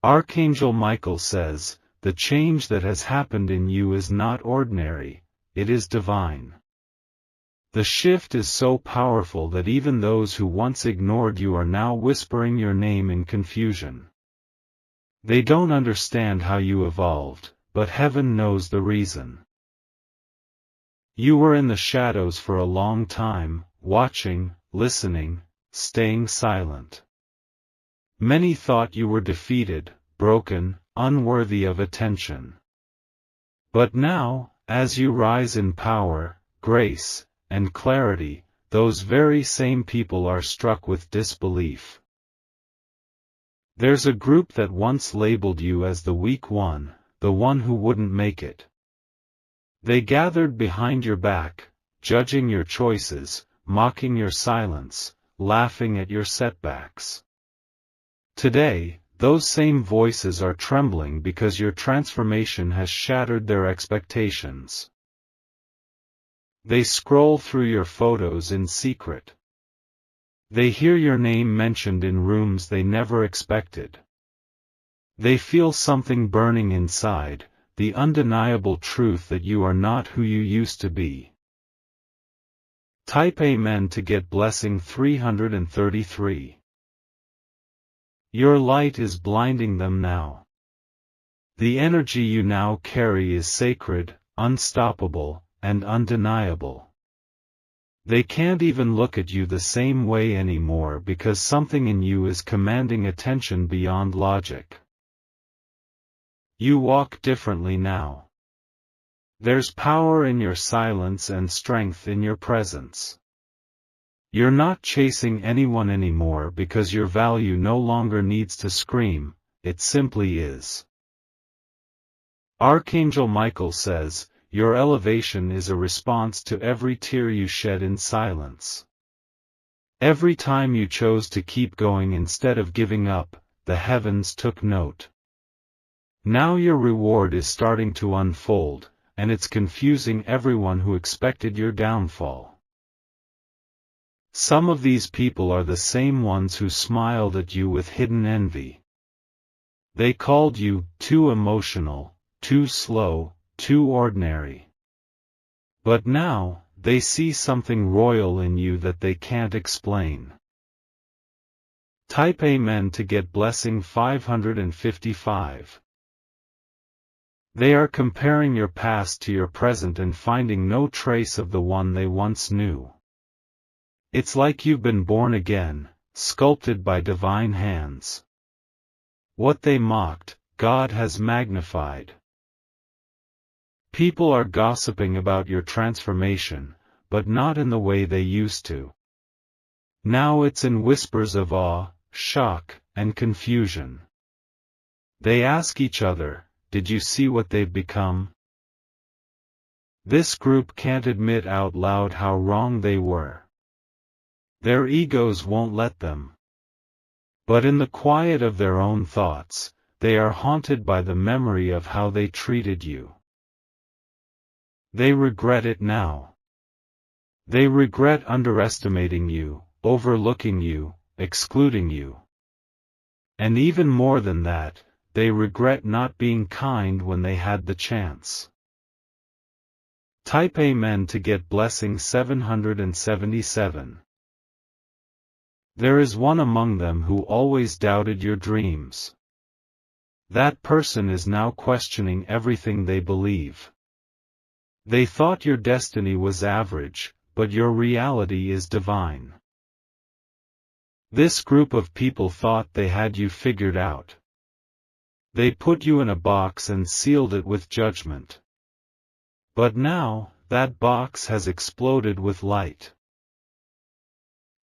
Archangel Michael says, the change that has happened in you is not ordinary, it is divine. The shift is so powerful that even those who once ignored you are now whispering your name in confusion. They don't understand how you evolved, but heaven knows the reason. You were in the shadows for a long time, watching, listening, staying silent. Many thought you were defeated, broken, unworthy of attention. But now, as you rise in power, grace, and clarity, those very same people are struck with disbelief. There's a group that once labeled you as the weak one, the one who wouldn't make it. They gathered behind your back, judging your choices, mocking your silence, laughing at your setbacks. Today, those same voices are trembling because your transformation has shattered their expectations. They scroll through your photos in secret. They hear your name mentioned in rooms they never expected. They feel something burning inside, the undeniable truth that you are not who you used to be. Type Amen to get blessing 333. Your light is blinding them now. The energy you now carry is sacred, unstoppable, and undeniable. They can't even look at you the same way anymore because something in you is commanding attention beyond logic. You walk differently now. There's power in your silence and strength in your presence. You're not chasing anyone anymore because your value no longer needs to scream, it simply is. Archangel Michael says, your elevation is a response to every tear you shed in silence. Every time you chose to keep going instead of giving up, the heavens took note. Now your reward is starting to unfold, and it's confusing everyone who expected your downfall. Some of these people are the same ones who smiled at you with hidden envy. They called you too emotional, too slow, too ordinary. But now, they see something royal in you that they can't explain. Type Amen to get blessing 555. They are comparing your past to your present and finding no trace of the one they once knew. It's like you've been born again, sculpted by divine hands. What they mocked, God has magnified. People are gossiping about your transformation, but not in the way they used to. Now it's in whispers of awe, shock, and confusion. They ask each other, did you see what they've become? This group can't admit out loud how wrong they were. Their egos won't let them. But in the quiet of their own thoughts, they are haunted by the memory of how they treated you. They regret it now. They regret underestimating you, overlooking you, excluding you. And even more than that, they regret not being kind when they had the chance. Type Amen to get blessing 777. There is one among them who always doubted your dreams. That person is now questioning everything they believe. They thought your destiny was average, but your reality is divine. This group of people thought they had you figured out. They put you in a box and sealed it with judgment. But now, that box has exploded with light.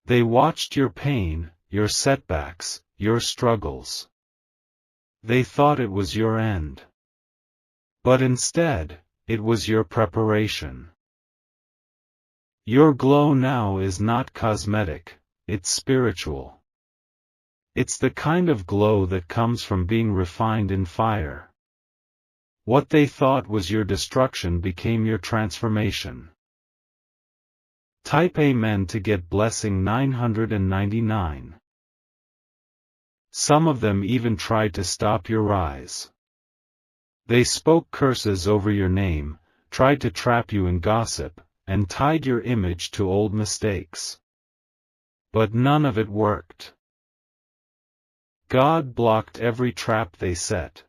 They watched your pain, your setbacks, your struggles. They thought it was your end. But instead, it was your preparation. Your glow now is not cosmetic, it's spiritual. It's the kind of glow that comes from being refined in fire. What they thought was your destruction became your transformation. Type Amen to get blessing 999. Some of them even tried to stop your rise. They spoke curses over your name, tried to trap you in gossip, and tied your image to old mistakes. But none of it worked. God blocked every trap they set.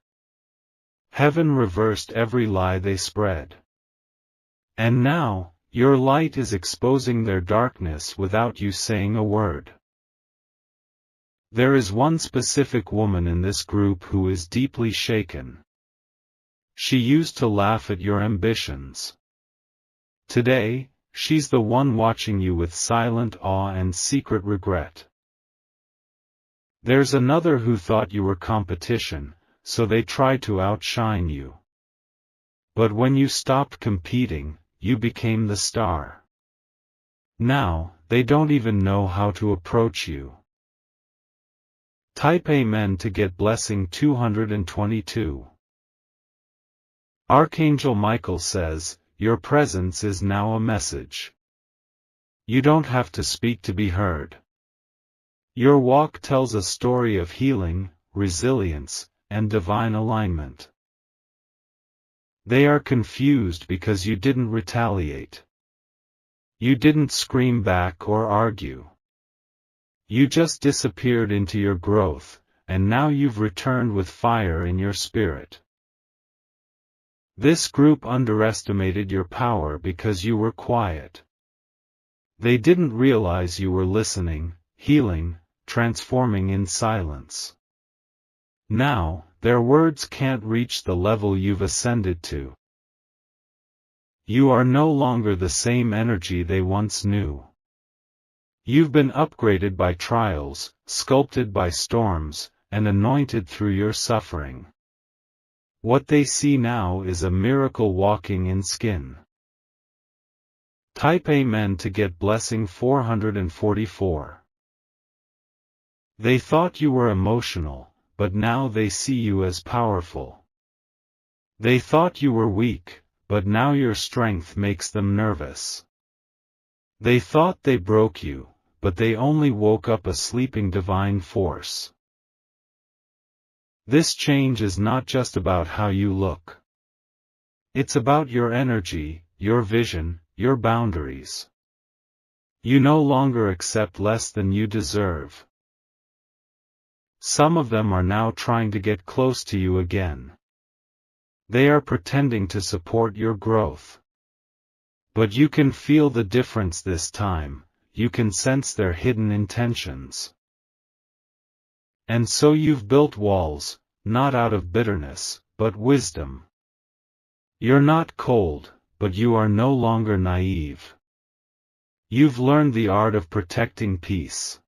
Heaven reversed every lie they spread. And now, your light is exposing their darkness without you saying a word. There is one specific woman in this group who is deeply shaken. She used to laugh at your ambitions. Today, she's the one watching you with silent awe and secret regret. There's another who thought you were competition, so they tried to outshine you. But when you stopped competing, you became the star. Now, they don't even know how to approach you. Type Amen to get blessing 222. Archangel Michael says, your presence is now a message. You don't have to speak to be heard. Your walk tells a story of healing, resilience, and divine alignment. They are confused because you didn't retaliate. You didn't scream back or argue. You just disappeared into your growth, and now you've returned with fire in your spirit. This group underestimated your power because you were quiet. They didn't realize you were listening, healing, transforming in silence. Now, their words can't reach the level you've ascended to. You are no longer the same energy they once knew. You've been upgraded by trials, sculpted by storms, and anointed through your suffering. What they see now is a miracle walking in skin. Type Amen to get blessing 444. They thought you were emotional, but now they see you as powerful. They thought you were weak, but now your strength makes them nervous. They thought they broke you, but they only woke up a sleeping divine force. This change is not just about how you look. It's about your energy, your vision, your boundaries. You no longer accept less than you deserve. Some of them are now trying to get close to you again. They are pretending to support your growth. But you can feel the difference this time, you can sense their hidden intentions. And so you've built walls, not out of bitterness, but wisdom. You're not cold, but you are no longer naive. You've learned the art of protecting peace.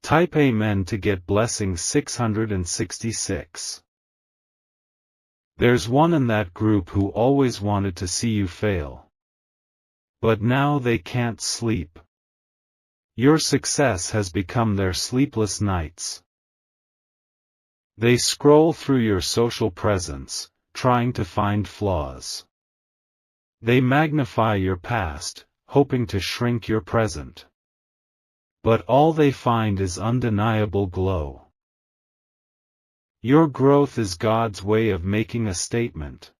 Type Amen to get blessing 666. There's one in that group who always wanted to see you fail. But now they can't sleep. Your success has become their sleepless nights. They scroll through your social presence, trying to find flaws. They magnify your past, hoping to shrink your present. But all they find is undeniable glow. Your growth is God's way of making a statement.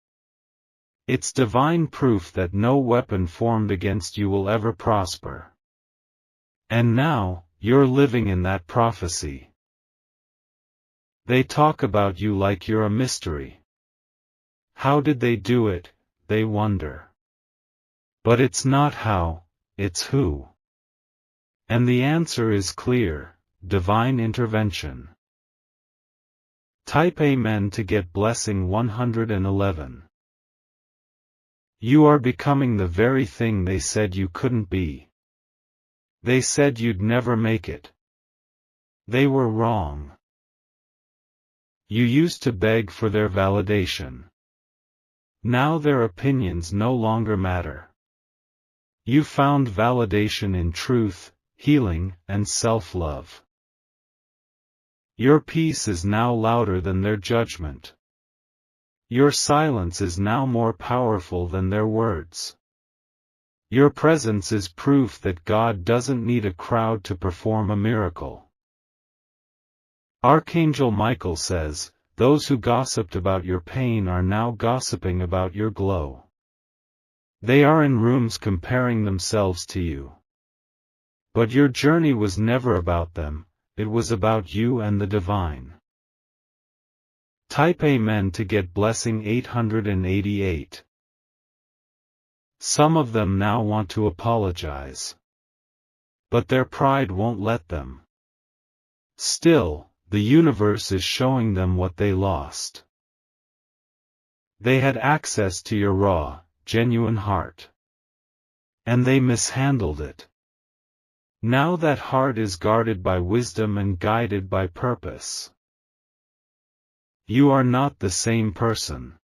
It's divine proof that no weapon formed against you will ever prosper. And now, you're living in that prophecy. They talk about you like you're a mystery. How did they do it, they wonder. But it's not how, it's who. And the answer is clear, divine intervention. Type Amen to get blessing 111. You are becoming the very thing they said you couldn't be. They said you'd never make it. They were wrong. You used to beg for their validation. Now their opinions no longer matter. You found validation in truth, healing, and self-love. Your peace is now louder than their judgment. Your silence is now more powerful than their words. Your presence is proof that God doesn't need a crowd to perform a miracle. Archangel Michael says, those who gossiped about your pain are now gossiping about your glow. They are in rooms comparing themselves to you. But your journey was never about them, it was about you and the divine. Type Amen to get blessing 888. Some of them now want to apologize. But their pride won't let them. Still, the universe is showing them what they lost. They had access to your raw, genuine heart. And they mishandled it. Now that heart is guarded by wisdom and guided by purpose. You are not the same person.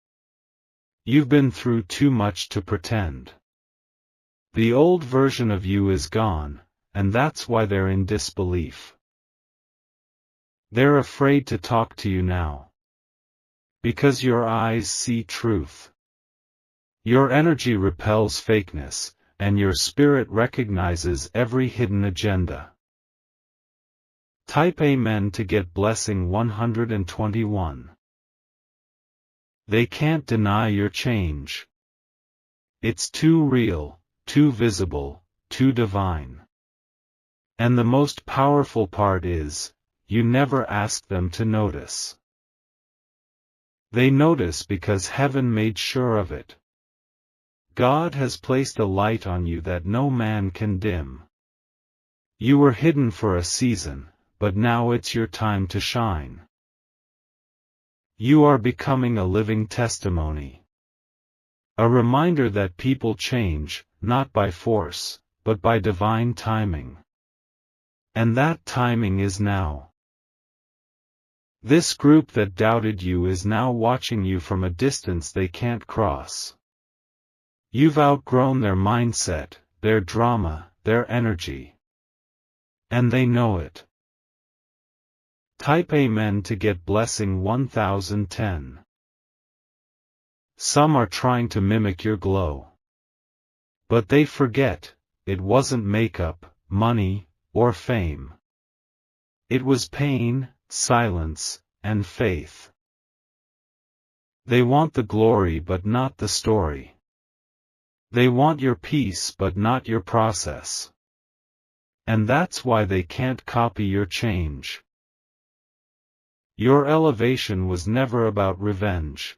You've been through too much to pretend. The old version of you is gone, and that's why they're in disbelief. They're afraid to talk to you now. Because your eyes see truth. Your energy repels fakeness, and your spirit recognizes every hidden agenda. Type Amen to get blessing 121. They can't deny your change. It's too real, too visible, too divine. And the most powerful part is, you never ask them to notice. They notice because heaven made sure of it. God has placed a light on you that no man can dim. You were hidden for a season, but now it's your time to shine. You are becoming a living testimony. A reminder that people change, not by force, but by divine timing. And that timing is now. This group that doubted you is now watching you from a distance they can't cross. You've outgrown their mindset, their drama, their energy. And they know it. Type Amen to get blessing 1010. Some are trying to mimic your glow. But they forget, it wasn't makeup, money, or fame. It was pain, silence, and faith. They want the glory but not the story. They want your peace but not your process. And that's why they can't copy your change. Your elevation was never about revenge.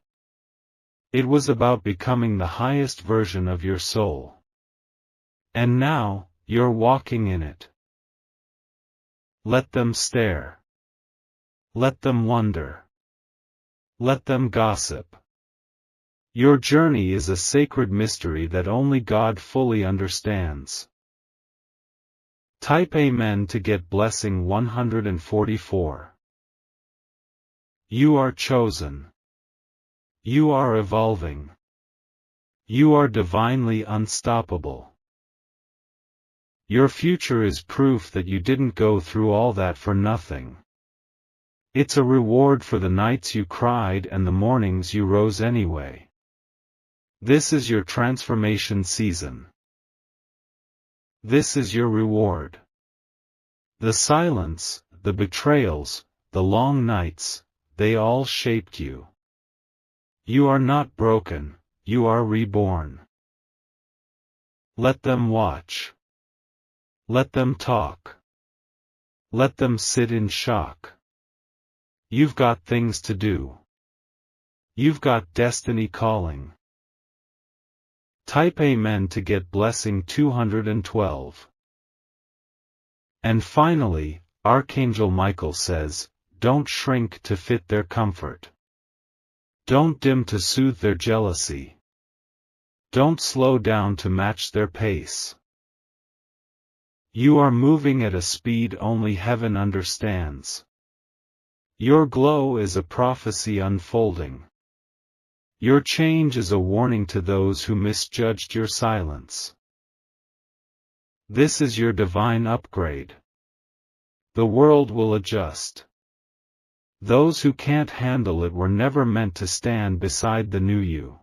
It was about becoming the highest version of your soul. And now, you're walking in it. Let them stare. Let them wonder. Let them gossip. Your journey is a sacred mystery that only God fully understands. Type Amen to get blessing 144. You are chosen. You are evolving. You are divinely unstoppable. Your future is proof that you didn't go through all that for nothing. It's a reward for the nights you cried and the mornings you rose anyway. This is your transformation season. This is your reward. The silence, the betrayals, the long nights, they all shaped you. You are not broken, you are reborn. Let them watch. Let them talk. Let them sit in shock. You've got things to do. You've got destiny calling. Type Amen to get blessing 212. And finally, Archangel Michael says, don't shrink to fit their comfort. Don't dim to soothe their jealousy. Don't slow down to match their pace. You are moving at a speed only heaven understands. Your glow is a prophecy unfolding. Your change is a warning to those who misjudged your silence. This is your divine upgrade. The world will adjust. Those who can't handle it were never meant to stand beside the new you.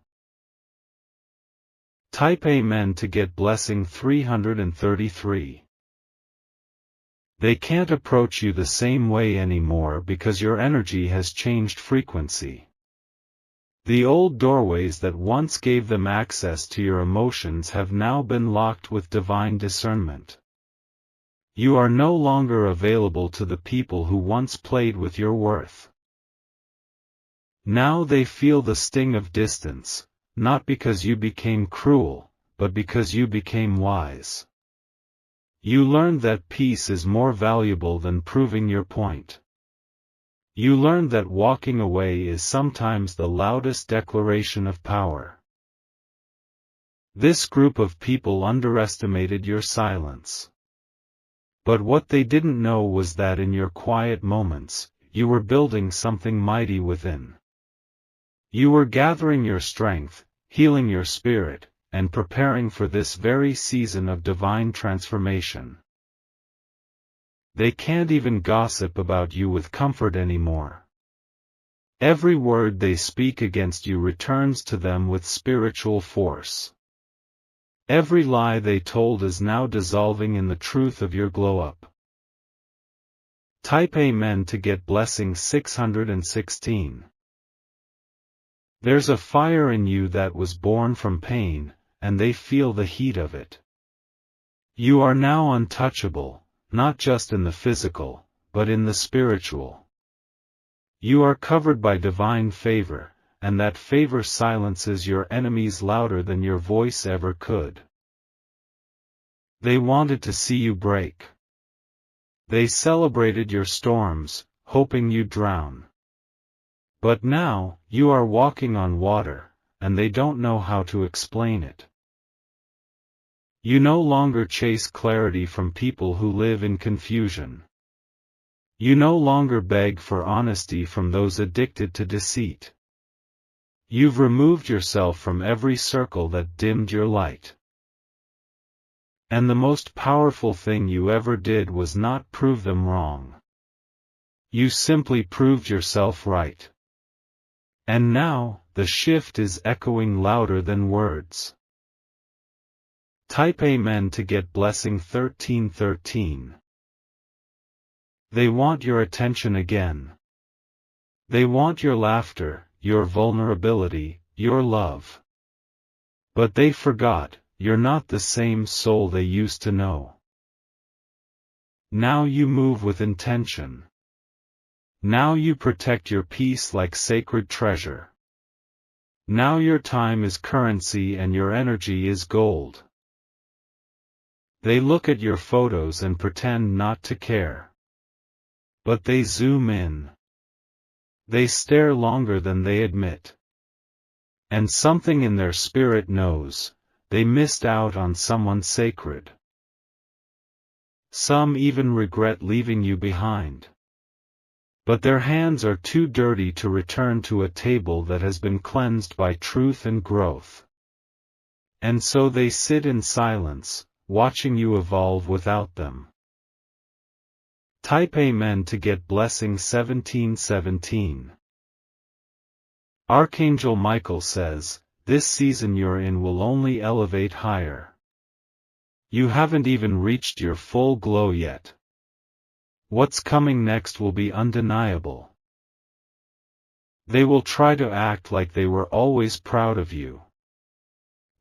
Type Amen to get blessing 333. They can't approach you the same way anymore because your energy has changed frequency. The old doorways that once gave them access to your emotions have now been locked with divine discernment. You are no longer available to the people who once played with your worth. Now they feel the sting of distance, not because you became cruel, but because you became wise. You learned that peace is more valuable than proving your point. You learned that walking away is sometimes the loudest declaration of power. This group of people underestimated your silence. But what they didn't know was that in your quiet moments, you were building something mighty within. You were gathering your strength, healing your spirit, and preparing for this very season of divine transformation. They can't even gossip about you with comfort anymore. Every word they speak against you returns to them with spiritual force. Every lie they told is now dissolving in the truth of your glow-up. Type Amen to get blessing 616. There's a fire in you that was born from pain, and they feel the heat of it. You are now untouchable, not just in the physical, but in the spiritual. You are covered by divine favor, and that favor silences your enemies louder than your voice ever could. They wanted to see you break. They celebrated your storms, hoping you'd drown. But now, you are walking on water, and they don't know how to explain it. You no longer chase clarity from people who live in confusion. You no longer beg for honesty from those addicted to deceit. You've removed yourself from every circle that dimmed your light. And the most powerful thing you ever did was not prove them wrong. You simply proved yourself right. And now, the shift is echoing louder than words. Type Amen to get blessing 1313. They want your attention again. They want your laughter, your vulnerability, your love. But they forgot, you're not the same soul they used to know. Now you move with intention. Now you protect your peace like sacred treasure. Now your time is currency and your energy is gold. They look at your photos and pretend not to care. But they zoom in. They stare longer than they admit. And something in their spirit knows, they missed out on someone sacred. Some even regret leaving you behind. But their hands are too dirty to return to a table that has been cleansed by truth and growth. And so they sit in silence, watching you evolve without them. Type Amen to get blessing 1717. Archangel Michael says, this season you're in will only elevate higher. You haven't even reached your full glow yet. What's coming next will be undeniable. They will try to act like they were always proud of you.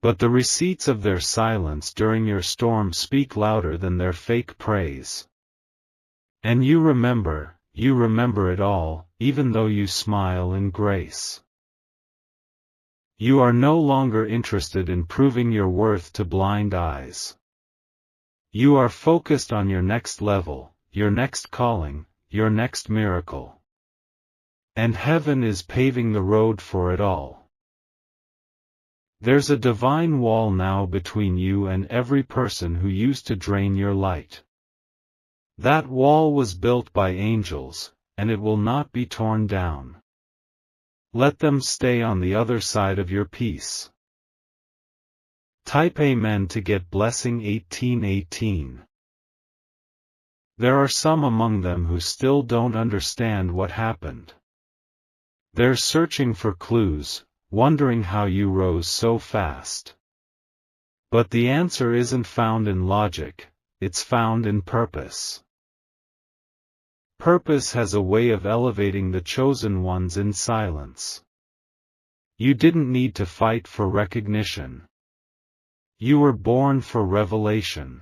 But the receipts of their silence during your storm speak louder than their fake praise. And you remember it all, even though you smile in grace. You are no longer interested in proving your worth to blind eyes. You are focused on your next level, your next calling, your next miracle. And heaven is paving the road for it all. There's a divine wall now between you and every person who used to drain your light. That wall was built by angels, and it will not be torn down. Let them stay on the other side of your peace. Type Amen to get blessing 1818. There are some among them who still don't understand what happened. They're searching for clues, wondering how you rose so fast. But the answer isn't found in logic, it's found in purpose. Purpose has a way of elevating the chosen ones in silence. You didn't need to fight for recognition. You were born for revelation.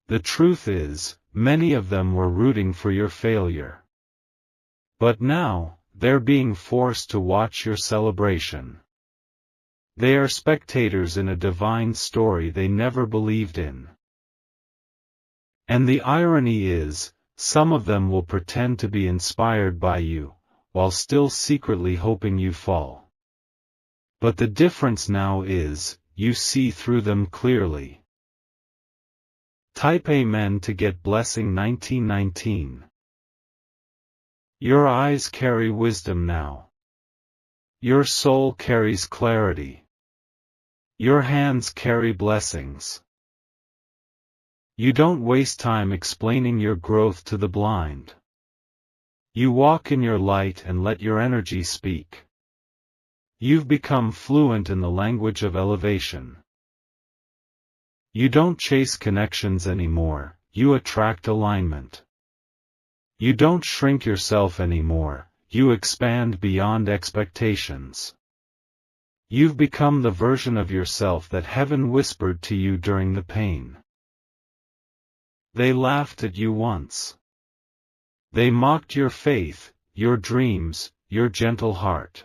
The truth is, many of them were rooting for your failure. But now, they're being forced to watch your celebration. They are spectators in a divine story they never believed in. And the irony is, some of them will pretend to be inspired by you, while still secretly hoping you fall. But the difference now is, you see through them clearly. Type Amen to get blessing 1919. Your eyes carry wisdom now. Your soul carries clarity. Your hands carry blessings. You don't waste time explaining your growth to the blind. You walk in your light and let your energy speak. You've become fluent in the language of elevation. You don't chase connections anymore, you attract alignment. You don't shrink yourself anymore, you expand beyond expectations. You've become the version of yourself that heaven whispered to you during the pain. They laughed at you once. They mocked your faith, your dreams, your gentle heart.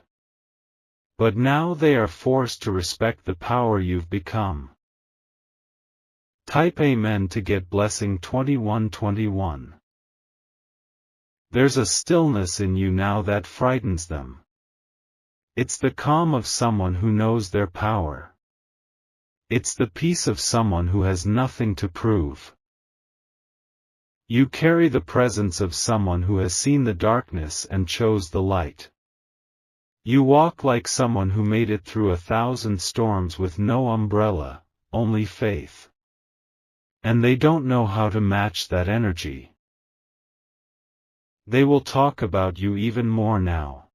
But now they are forced to respect the power you've become. Type Amen to get blessing 2121. There's a stillness in you now that frightens them. It's the calm of someone who knows their power. It's the peace of someone who has nothing to prove. You carry the presence of someone who has seen the darkness and chose the light. You walk like someone who made it through 1,000 storms with no umbrella, only faith. And they don't know how to match that energy. They will talk about you even more now.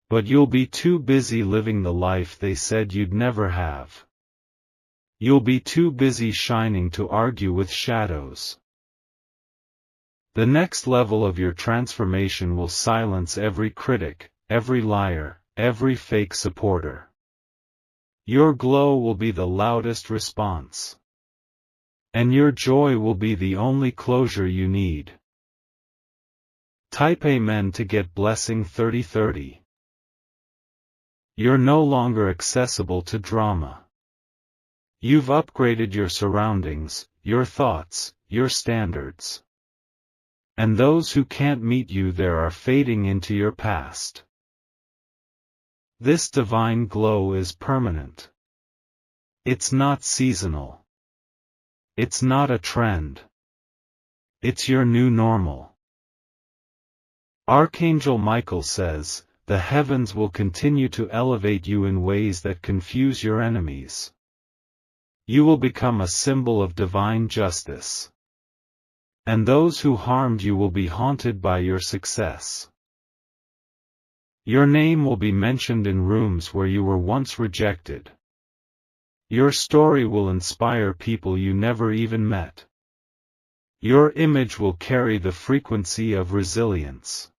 But you'll be too busy living the life they said you'd never have. You'll be too busy shining to argue with shadows. The next level of your transformation will silence every critic, every liar, every fake supporter. Your glow will be the loudest response. And your joy will be the only closure you need. Type Amen to get blessing 3030. You're no longer accessible to drama. You've upgraded your surroundings, your thoughts, your standards. And those who can't meet you there are fading into your past. This divine glow is permanent. It's not seasonal. It's not a trend. It's your new normal. Archangel Michael says, the heavens will continue to elevate you in ways that confuse your enemies. You will become a symbol of divine justice. And those who harmed you will be haunted by your success. Your name will be mentioned in rooms where you were once rejected. Your story will inspire people you never even met. Your image will carry the frequency of resilience.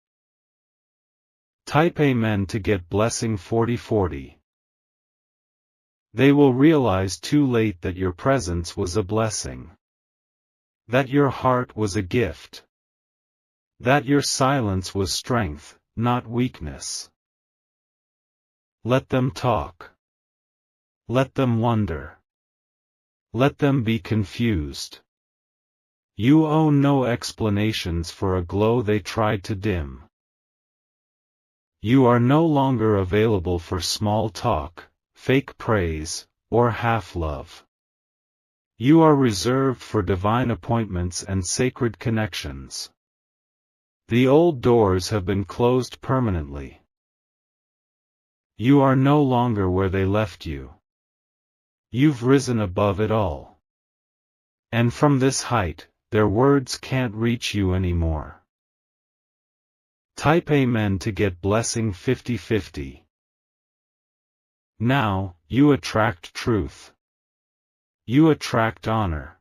Type Amen to get blessing 4040. They will realize too late that your presence was a blessing. That your heart was a gift. That your silence was strength, not weakness. Let them talk. Let them wonder. Let them be confused. You owe no explanations for a glow they tried to dim. You are no longer available for small talk, fake praise, or half-love. You are reserved for divine appointments and sacred connections. The old doors have been closed permanently. You are no longer where they left you. You've risen above it all. And from this height, their words can't reach you anymore. Type Amen to get blessing 5050. Now, you attract truth. You attract honor.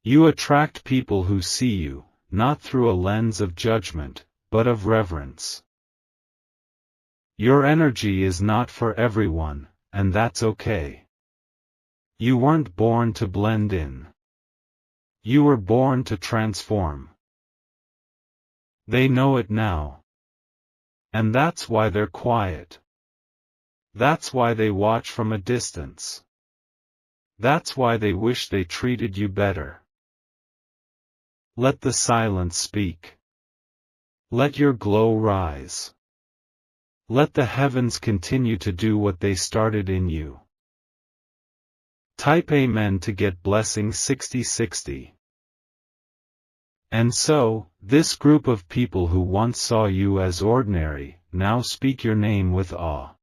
You attract people who see you, not through a lens of judgment, but of reverence. Your energy is not for everyone, and that's okay. You weren't born to blend in. You were born to transform. They know it now. And that's why they're quiet. That's why they watch from a distance. That's why they wish they treated you better. Let the silence speak. Let your glow rise. Let the heavens continue to do what they started in you. Type Amen to get blessing 6060. And so, this group of people who once saw you as ordinary, now speak your name with awe.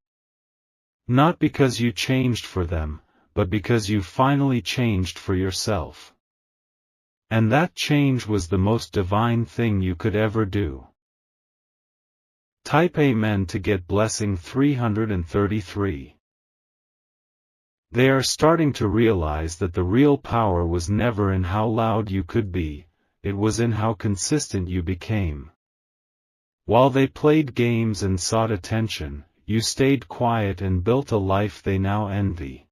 Not because you changed for them, but because you finally changed for yourself. And that change was the most divine thing you could ever do. Type Amen to get blessing 333. They are starting to realize that the real power was never in how loud you could be, it was in how consistent you became. While they played games and sought attention, you stayed quiet and built a life they now envy.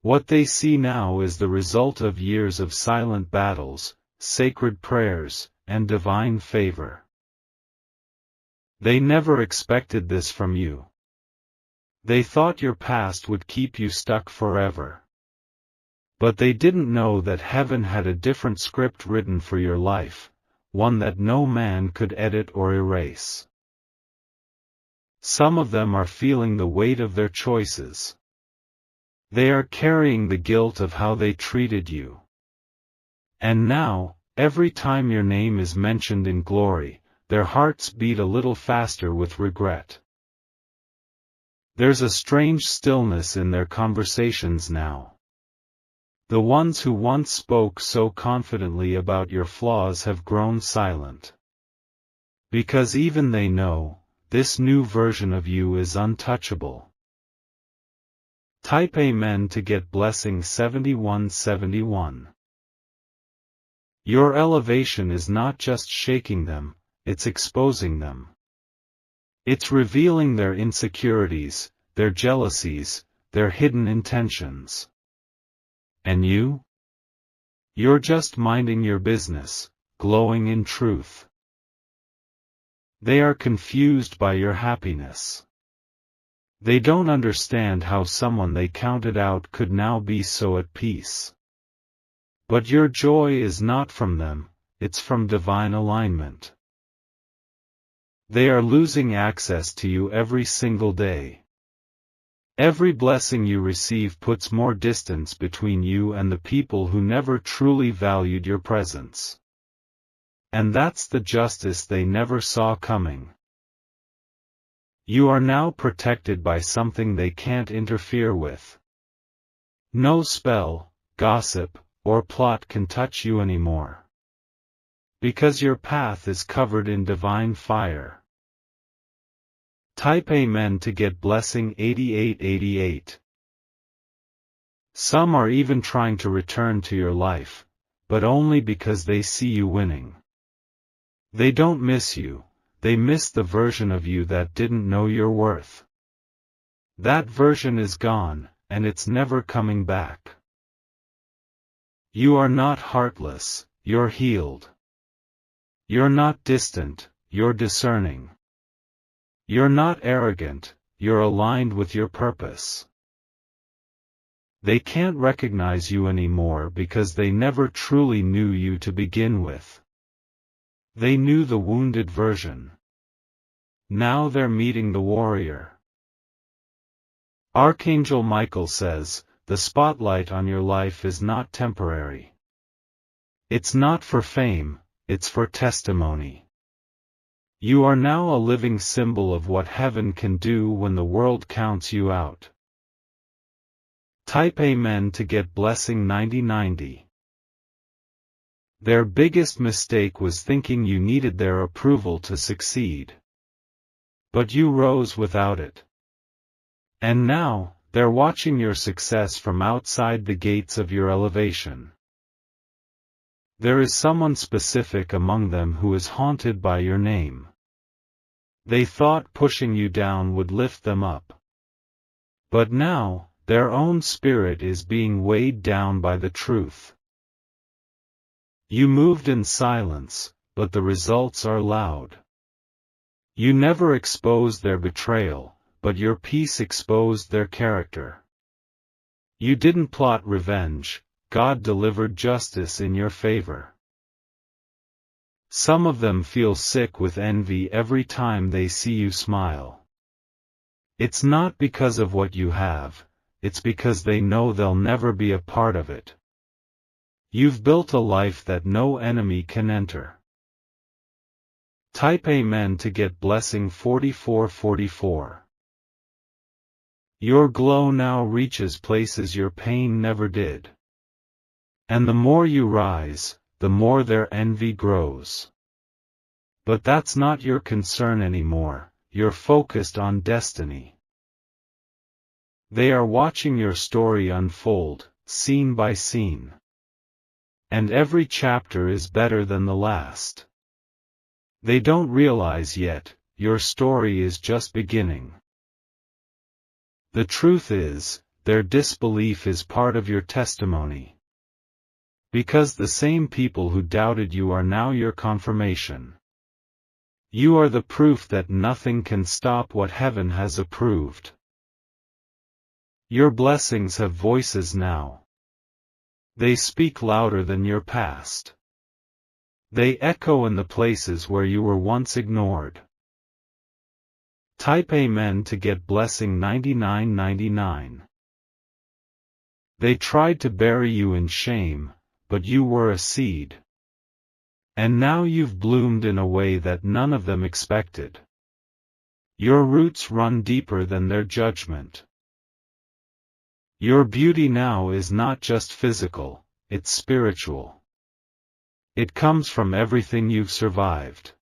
What they see now is the result of years of silent battles, sacred prayers, and divine favor. They never expected this from you. They thought your past would keep you stuck forever. But they didn't know that heaven had a different script written for your life, one that no man could edit or erase. Some of them are feeling the weight of their choices. They are carrying the guilt of how they treated you. And now, every time your name is mentioned in glory, their hearts beat a little faster with regret. There's a strange stillness in their conversations now. The ones who once spoke so confidently about your flaws have grown silent. Because even they know, this new version of you is untouchable. Type Amen to get blessing 7171. Your elevation is not just shaking them, it's exposing them. It's revealing their insecurities, their jealousies, their hidden intentions. And you? You're just minding your business, glowing in truth. They are confused by your happiness. They don't understand how someone they counted out could now be so at peace. But your joy is not from them, it's from divine alignment. They are losing access to you every single day. Every blessing you receive puts more distance between you and the people who never truly valued your presence. And that's the justice they never saw coming. You are now protected by something they can't interfere with. No spell, gossip, or plot can touch you anymore. Because your path is covered in divine fire. Type Amen to get blessing 8888. Some are even trying to return to your life, but only because they see you winning. They don't miss you, they miss the version of you that didn't know your worth. That version is gone, and it's never coming back. You are not heartless, you're healed. You're not distant, you're discerning. You're not arrogant, you're aligned with your purpose. They can't recognize you anymore because they never truly knew you to begin with. They knew the wounded version. Now they're meeting the warrior. Archangel Michael says, the spotlight on your life is not temporary. It's not for fame, it's for testimony. You are now a living symbol of what heaven can do when the world counts you out. Type Amen to get blessing 9090. Their biggest mistake was thinking you needed their approval to succeed. But you rose without it. And now, they're watching your success from outside the gates of your elevation. There is someone specific among them who is haunted by your name. They thought pushing you down would lift them up. But now, their own spirit is being weighed down by the truth. You moved in silence, but the results are loud. You never exposed their betrayal, but your peace exposed their character. You didn't plot revenge, God delivered justice in your favor. Some of them feel sick with envy every time they see you smile. It's not because of what you have, it's because they know they'll never be a part of it. You've built a life that no enemy can enter. Type Amen to get blessing 4444. Your glow now reaches places your pain never did. And the more you rise, the more their envy grows. But that's not your concern anymore, you're focused on destiny. They are watching your story unfold, scene by scene. And every chapter is better than the last. They don't realize yet, your story is just beginning. The truth is, their disbelief is part of your testimony. Because the same people who doubted you are now your confirmation. You are the proof that nothing can stop what heaven has approved. Your blessings have voices now. They speak louder than your past. They echo in the places where you were once ignored. Type Amen to get blessing 9999. They tried to bury you in shame, but you were a seed. And now you've bloomed in a way that none of them expected. Your roots run deeper than their judgment. Your beauty now is not just physical, it's spiritual. It comes from everything you've survived.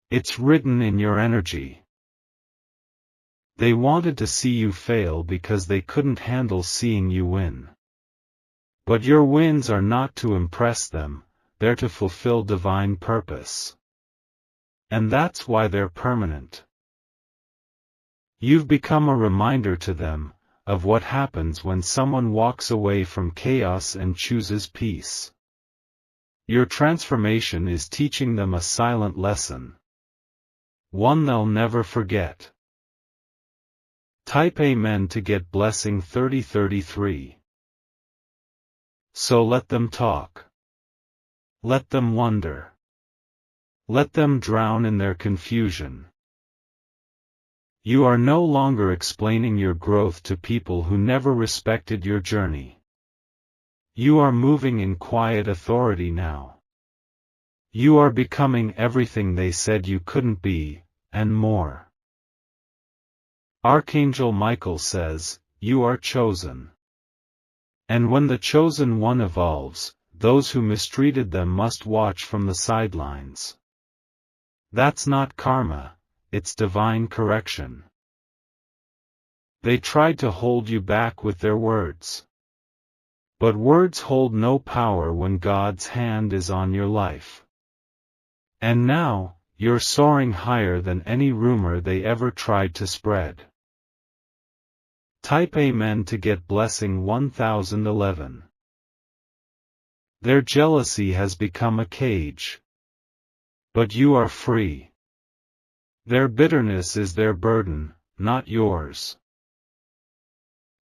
It's written in your energy. They wanted to see you fail because they couldn't handle seeing you win. But your wins are not to impress them, they're to fulfill divine purpose. And that's why they're permanent. You've become a reminder to them, of what happens when someone walks away from chaos and chooses peace. Your transformation is teaching them a silent lesson. One they'll never forget. Type Amen to get blessing 3033. So let them talk. Let them wonder. Let them drown in their confusion. You are no longer explaining your growth to people who never respected your journey. You are moving in quiet authority now. You are becoming everything they said you couldn't be, and more. Archangel Michael says, you are chosen. And when the chosen one evolves, those who mistreated them must watch from the sidelines. That's not karma, it's divine correction. They tried to hold you back with their words. But words hold no power when God's hand is on your life. And now, you're soaring higher than any rumor they ever tried to spread. Type Amen to get blessing 1011. Their jealousy has become a cage. But you are free. Their bitterness is their burden, not yours.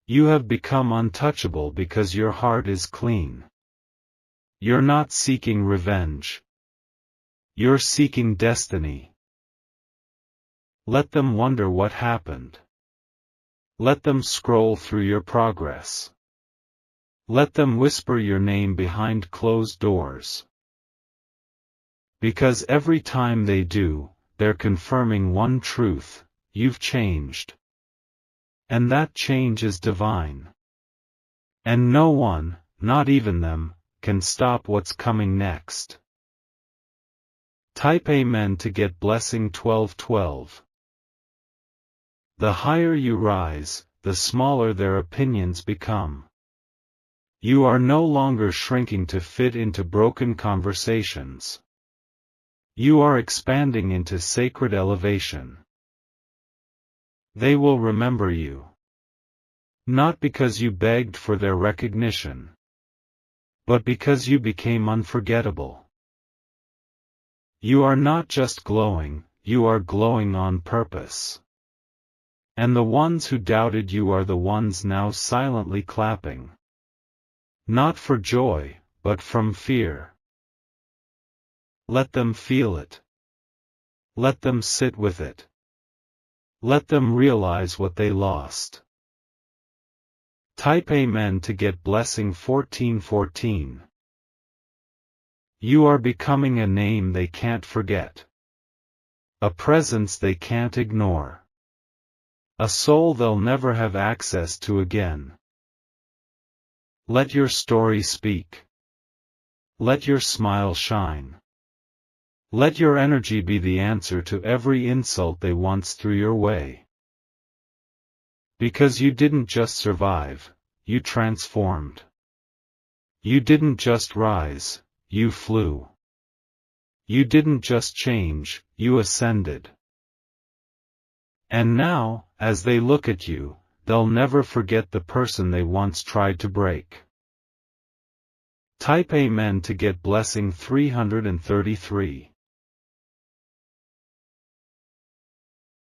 You have become untouchable because your heart is clean. You're not seeking revenge. You're seeking destiny. Let them wonder what happened. Let them scroll through your progress. Let them whisper your name behind closed doors. Because every time they do, they're confirming one truth: you've changed. And that change is divine. And no one, not even them, can stop what's coming next. Type Amen to get blessing 1212. The higher you rise, the smaller their opinions become. You are no longer shrinking to fit into broken conversations. You are expanding into sacred elevation. They will remember you. Not because you begged for their recognition, but because you became unforgettable. You are not just glowing, you are glowing on purpose. And the ones who doubted you are the ones now silently clapping. Not for joy, but from fear. Let them feel it. Let them sit with it. Let them realize what they lost. Type Amen to get blessing 1414. You are becoming a name they can't forget. A presence they can't ignore. A soul they'll never have access to again. Let your story speak. Let your smile shine. Let your energy be the answer to every insult they once threw your way. Because you didn't just survive, you transformed. You didn't just rise, you flew. You didn't just change, you ascended. And now, as they look at you, they'll never forget the person they once tried to break. Type Amen to get blessing 333.